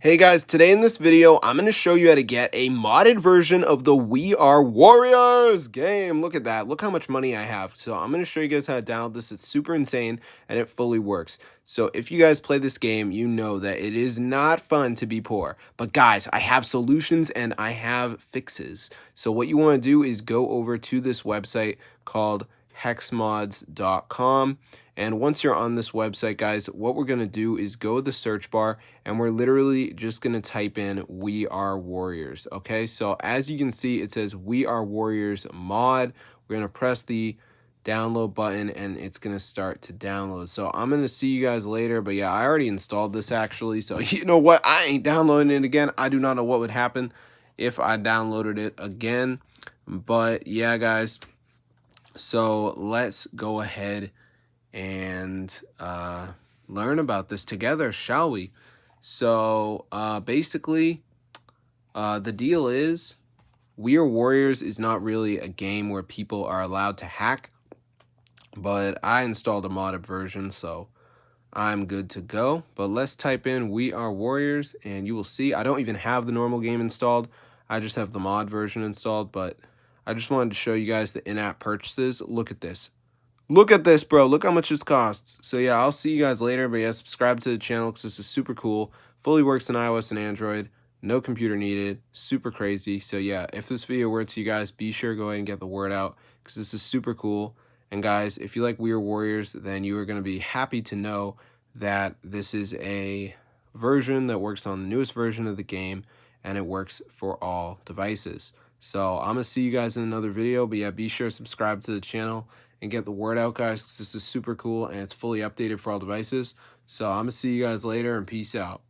Hey guys, today in this video, I'm going to show you how to get a modded version of the We Are Warriors game. Look at that. Look how much money I have. So I'm going to show you guys how to download this. It's super insane and it fully works. So if you guys play this game, you know that it is not fun to be poor. But guys, I have solutions and I have fixes. So what you want to do is go over to this website called hexmods.com. And once you're on this website, guys, what we're going to do is go to the search bar and we're literally just going to type in We Are Warriors. Okay, so as you can see, it says We Are Warriors mod. We're going to press the download button and it's going to start to download. So I'm going to see you guys later. But yeah, I already installed this actually. So you know what? I ain't downloading it again. I do not know what would happen if I downloaded it again. But yeah, guys. So let's go ahead and learn about this together, shall we? So basically, the deal is We Are Warriors is not really a game where people are allowed to hack, but I installed a modded version, so I'm good to go. But let's type in We Are Warriors, and you will see I don't even have the normal game installed. I just have the mod version installed, but I just wanted to show you guys the in-app purchases. Look at this. Look at this, bro. Look how much this costs. So yeah, I'll see you guys later. But yeah, subscribe to the channel because this is super cool. Fully works in iOS and Android. No computer needed. Super crazy. So yeah, if this video works to you guys, be sure to go ahead and get the word out because this is super cool. And guys, if you like We Are Warriors, then you are going to be happy to know that this is a version that works on the newest version of the game and it works for all devices. So I'm going to see you guys in another video. But yeah, be sure to subscribe to the channel and get the word out, guys, because this is super cool and it's fully updated for all devices. So I'm going to see you guys later and peace out.